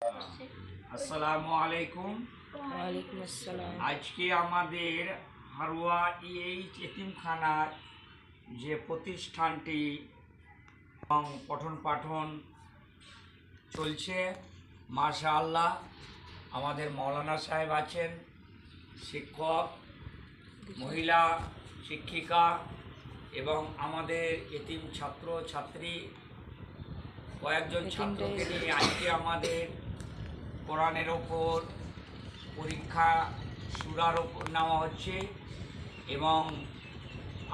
আসসালামু আলাইকুম। ওয়ালাইকুম আসসালাম। আজকে আমাদের হারোয়া এতিমখানার যে প্রতিষ্ঠানটি এবং পঠন পাঠন চলছে, মাশাআল্লাহ। আমাদের মৌলানা সাহেব আছেন, শিক্ষক, মহিলা শিক্ষিকা এবং আমাদের এতিম ছাত্র ছাত্রী কয়েকজন ছাত্রকে নিয়ে আজকে আমাদের কোরআনের ওপর পরীক্ষা সূরার ওপর নেওয়া হচ্ছে এবং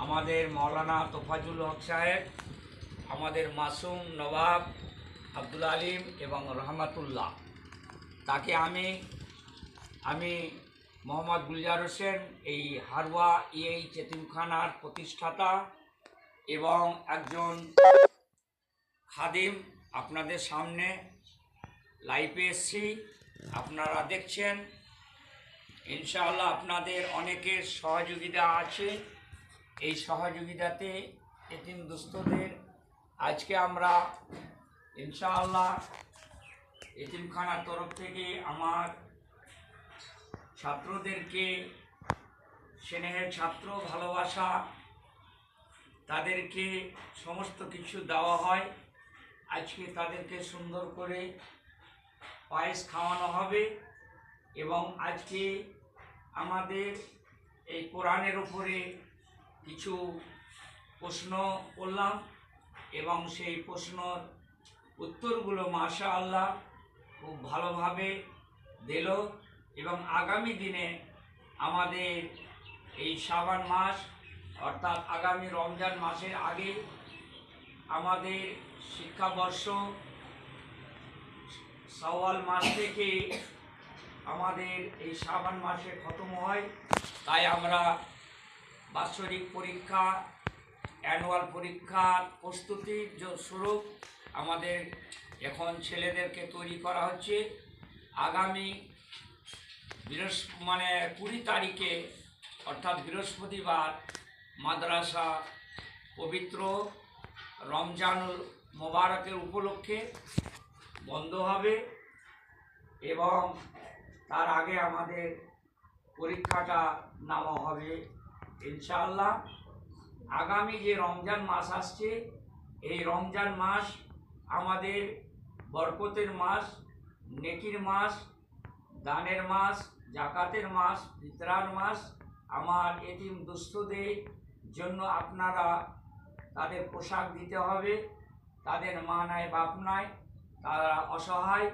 আমাদের মৌলানা তোফাজুল হক সাহেব, আমাদের মাসুম নবাব আব্দুল আলিম এবং রহমাতুল্লাহ, তাকে আমি মোহাম্মদ গুলজার হোসেন, এই হারোয়া এতিমখানার প্রতিষ্ঠাতা এবং একজন খাদিম, আপনাদের সামনে লাইভে এসছি, আপনারা দেখছেন। ইনশাআল্লাহ আপনাদের অনেকের সহযোগিতা আছে। এই সহযোগিতাতে এতিম দুস্থদের আজকে আমরা ইনশাআল্লাহ এতিমখানার তরফ থেকে আমার ছাত্রদেরকে স্নেহের ছাত্র ভালোবাসা, তাদেরকে সমস্ত কিছু দেওয়া হয়। আজকে তাদেরকে সুন্দর করে পায়েস খাওয়ানো হবে এবং আজকে আমাদের এই কোরআনের উপরে কিছু প্রশ্ন করলাম এবং সেই প্রশ্নর উত্তরগুলো মাশাআল্লাহ খুব ভালোভাবে দিল এবং আগামী দিনে আমাদের এই শাবান মাস, অর্থাৎ আগামী রমজান মাসের আগে আমাদের শিক্ষাবর্ষ শাওয়াল মাস থেকে আমাদের এই শাবান মাসে খতম হয়। তাই আমরা বাৎসরিক পরীক্ষা, অ্যানুয়াল পরীক্ষার প্রস্তুতির স্বরূপ আমাদের এখন ছেলেদেরকে তৈরি করা হচ্ছে। আগামী 20 তারিখে অর্থাৎ বৃহস্পতিবার মাদ্রাসা পবিত্র রমজানুল মোবারকের উপলক্ষে বন্ধ হবে এবং তার আগে আমাদের পরীক্ষাটা নেওয়া হবে ইনশাআল্লাহ। আগামী যে রমজান মাস আসছে, এই রমজান মাস আমাদের বরকতের মাস, নেকির মাস, দানের মাস, জাকাতের মাস, ফিতরার মাস। আমার এতিম দুস্থদের জন্য আপনারা তাদের পোশাক দিতে হবে। তাদের মা নাই, বাপ নাই, তারা অসহায়,